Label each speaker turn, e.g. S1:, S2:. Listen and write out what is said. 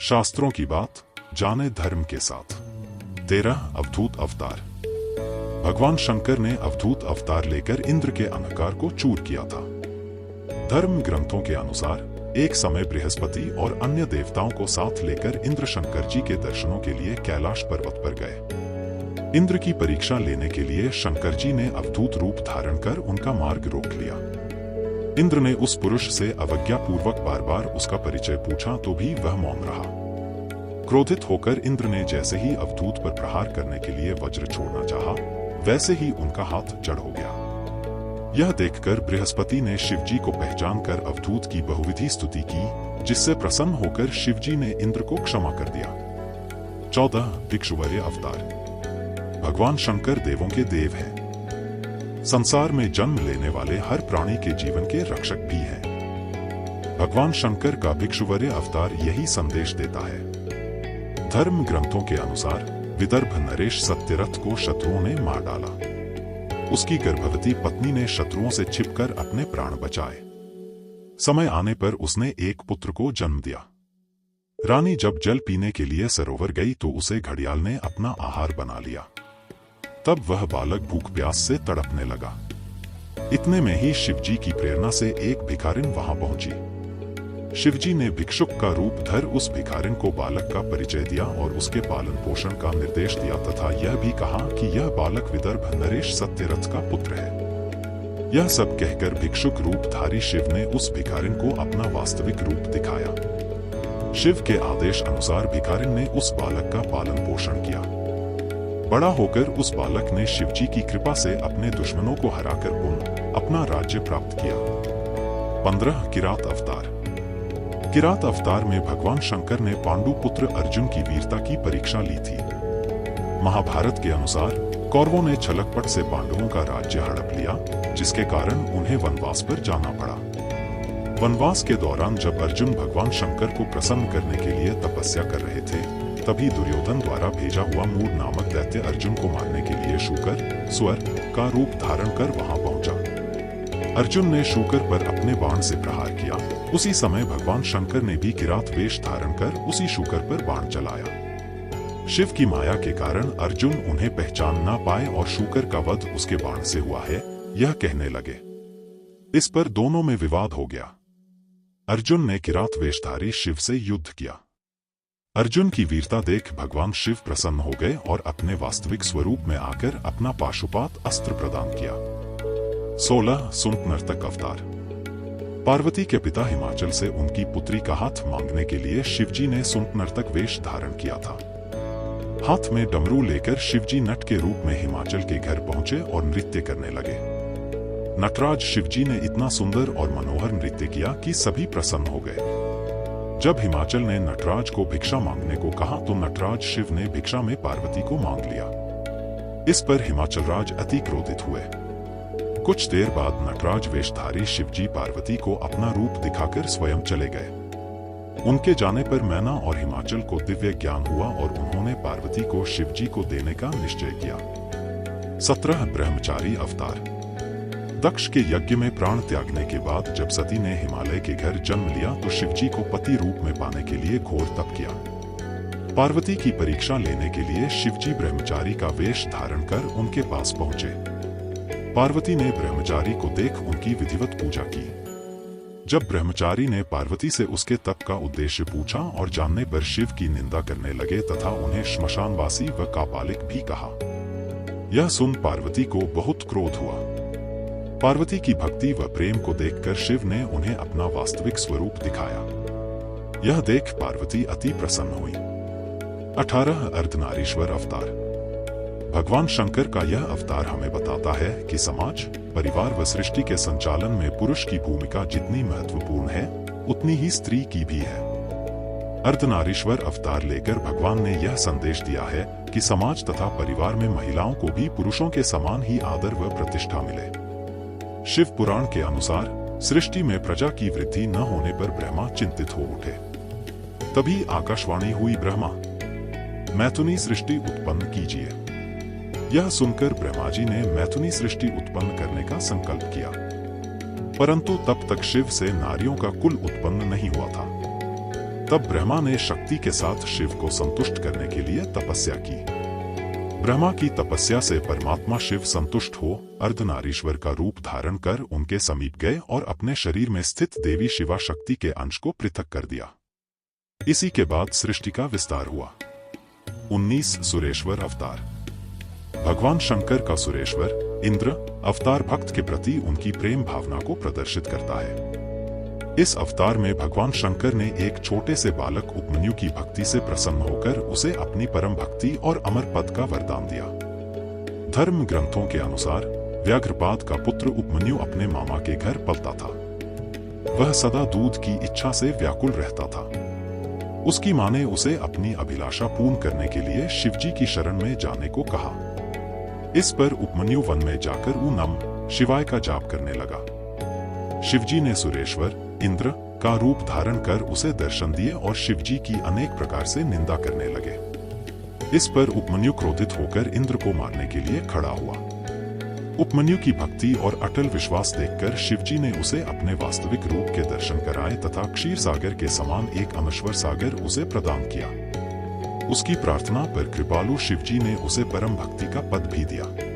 S1: शास्त्रों की बात जाने धर्म के साथ। 13 अवधूत अवतार। भगवान शंकर ने अवधूत अवतार लेकर इंद्र के अहंकार को चूर किया था। धर्म ग्रंथों के अनुसार एक समय बृहस्पति और अन्य देवताओं को साथ लेकर इंद्र शंकर जी के दर्शनों के लिए कैलाश पर्वत पर गए। इंद्र की परीक्षा लेने के लिए शंकर जी ने अवधूत रूप धारण कर उनका मार्ग रोक लिया। इंद्र ने उस पुरुष से अवज्ञा पूर्वक बार बार उसका परिचय पूछा तो भी वह मौन रहा। क्रोधित होकर इंद्र ने जैसे ही अवधूत पर प्रहार करने के लिए वज्र छोड़ना चाहा, वैसे ही उनका हाथ जड़ हो गया। यह देखकर बृहस्पति ने शिवजी को पहचान कर अवधूत की बहुविधि स्तुति की, जिससे प्रसन्न होकर शिवजी ने इंद्र को क्षमा कर दिया। 14 भिक्षुवर्य अवतार। भगवान शंकर देवों के देव हैं। संसार में जन्म लेने वाले हर प्राणी के जीवन के रक्षक भी हैं। भगवान शंकर का भिक्षुवर्य अवतार यही संदेश देता है। धर्म ग्रंथों के अनुसार विदर्भ नरेश सत्यरथ को शत्रुओं ने मार डाला। उसकी गर्भवती पत्नी ने शत्रुओं से छिपकर अपने प्राण बचाए। समय आने पर उसने एक पुत्र को जन्म दिया। रानी जब जल पीने के लिए सरोवर गई तो उसे घड़ियाल ने अपना आहार बना लिया। तब वह बालक भूख प्यास से तड़पने लगा। इतने में ही शिवजी की प्रेरणा से एक भिखारिन वहां पहुंची। शिवजी ने भिक्षुक का रूप धर उस भिखारिन को बालक का परिचय दिया और उसके पालन पोषण का निर्देश दिया तथा यह भी कहा कि यह बालक विदर्भ नरेश सत्यरथ का पुत्र है। यह सब कहकर भिक्षुक रूपधारी शिव ने उस भिखारिन को अपना वास्तविक रूप दिखाया। शिव के आदेश अनुसार भिखारिन ने उस बालक का पालन पोषण किया। बड़ा होकर उस बालक ने शिवजी की कृपा से अपने दुश्मनों को हराकर पुनः अपना राज्य प्राप्त किया। 15 किरात अवतार। किरात अवतार में भगवान शंकर ने पांडु पुत्र अर्जुन की वीरता की परीक्षा ली थी। महाभारत के अनुसार कौरवों ने छलकपट से पांडवों का राज्य हड़प लिया, जिसके कारण उन्हें वनवास पर जाना पड़ा। वनवास के दौरान जब अर्जुन भगवान शंकर को प्रसन्न करने के लिए तपस्या कर रहे थे, तभी दुर्योधन द्वारा भेजा हुआ मूड नामक दैत्य अर्जुन को मारने के लिए शूकर स्वर का रूप धारण कर वहां पहुंचा। अर्जुन ने शूकर पर अपने बाण से प्रहार किया। उसी समय भगवान शंकर ने भी किरात वेश धारण कर उसी शूकर पर बाण चलाया। शिव की माया के कारण अर्जुन उन्हें पहचान ना पाए और शूकर का वध उसके बाण से हुआ है, यह कहने लगे। इस पर दोनों में विवाद हो गया। अर्जुन ने किरात वेशधारी शिव से युद्ध किया। अर्जुन की वीरता देख भगवान शिव प्रसन्न हो गए और अपने वास्तविक स्वरूप में आकर अपना पाशुपात अस्त्र प्रदान किया। 16 सुंट नर्तक अवतार। पार्वती के पिता हिमाचल से उनकी पुत्री का हाथ मांगने के लिए शिवजी ने सुंट नर्तक वेश धारण किया था। हाथ में डमरू लेकर शिवजी नट के रूप में हिमाचल के घर पहुंचे और नृत्य करने लगे। नटराज शिवजी ने इतना सुंदर और मनोहर नृत्य किया कि सभी प्रसन्न हो गए। जब हिमाचल ने नटराज को भिक्षा मांगने को कहा तो नटराज शिव ने भिक्षा में पार्वती को मांग लिया। इस पर हिमाचल राज अति क्रोधित हुए। कुछ देर बाद नटराज वेशधारी शिवजी पार्वती को अपना रूप दिखाकर स्वयं चले गए। उनके जाने पर मैना और हिमाचल को दिव्य ज्ञान हुआ और उन्होंने पार्वती को शिवजी को देने का निश्चय किया। 17 ब्रह्मचारी अवतार। दक्ष के यज्ञ में प्राण त्यागने के बाद जब सती ने हिमालय के घर जन्म लिया तो शिवजी को पति रूप में पाने के लिए घोर तप किया। पार्वती की परीक्षा लेने के लिए शिवजी ब्रह्मचारी का वेश धारण कर उनके पास पहुंचे। पार्वती ने ब्रह्मचारी को देख उनकी विधिवत पूजा की। जब ब्रह्मचारी ने पार्वती से उसके तप का उद्देश्य पूछा और जानने पर शिव की निंदा करने लगे तथा उन्हें श्मशानवासी व कापालिक भी कहा। यह सुन पार्वती को बहुत क्रोध हुआ। पार्वती की भक्ति व प्रेम को देखकर शिव ने उन्हें अपना वास्तविक स्वरूप दिखाया। यह देख पार्वती अति प्रसन्न हुई। 18 अर्धनारीश्वर अवतार। भगवान शंकर का यह अवतार हमें बताता है कि समाज, परिवार व सृष्टि के संचालन में पुरुष की भूमिका जितनी महत्वपूर्ण है, उतनी ही स्त्री की भी है। अर्धनारीश्वर अवतार लेकर भगवान ने यह संदेश दिया है कि समाज तथा परिवार में महिलाओं को भी पुरुषों के समान ही आदर व प्रतिष्ठा मिले। शिव पुराण के अनुसार सृष्टि में प्रजा की वृद्धि न होने पर ब्रह्मा चिंतित हो उठे। तभी आकाशवाणी हुई, ब्रह्मा मैथुनी सृष्टि उत्पन्न कीजिए। यह सुनकर ब्रह्मा जी ने मैथुनी सृष्टि उत्पन्न करने का संकल्प किया, परंतु तब तक शिव से नारियों का कुल उत्पन्न नहीं हुआ था। तब ब्रह्मा ने शक्ति के साथ शिव को संतुष्ट करने के लिए तपस्या की। ब्रह्मा की तपस्या से परमात्मा शिव संतुष्ट हो अर्धनारीश्वर का रूप धारण कर उनके समीप गए और अपने शरीर में स्थित देवी शिवा शक्ति के अंश को पृथक कर दिया। इसी के बाद सृष्टि का विस्तार हुआ। 19 सुरेश्वर अवतार। भगवान शंकर का सुरेश्वर इंद्र अवतार भक्त के प्रति उनकी प्रेम भावना को प्रदर्शित करता है। इस अवतार में भगवान शंकर ने एक छोटे से बालक उपमन्यु की भक्ति से प्रसन्न होकर उसे अपनी परम भक्ति और अमर पद का वरदान दिया। धर्म ग्रंथों के अनुसार व्याघ्रपाद का पुत्र उपमन्यु अपने मामा के घर पलता था। वह सदा दूध की इच्छा से व्याकुल रहता था। उसकी मां ने उसे अपनी अभिलाषा पूर्ण करने के लिए शिवजी की शरण में जाने को कहा। इस पर उपमन्यु वन में जाकर ऊ नम शिवाय का जाप करने लगा। शिवजी ने सुरेश्वर इंद्र का रूप धारण कर उसे दर्शन दिए और शिवजी की अनेक प्रकार से निंदा करने लगे। इस पर उपमन्यु क्रोधित होकर इंद्र को मारने के लिए खड़ा हुआ। उपमन्यु की भक्ति और अटल विश्वास देखकर शिवजी ने उसे अपने वास्तविक रूप के दर्शन कराए तथा क्षीर सागर के समान एक अमृतवर सागर उसे प्रदान किया। उसकी प्रार्थना पर कृपालु शिवजी ने उसे परम भक्ति का पद भी दिया।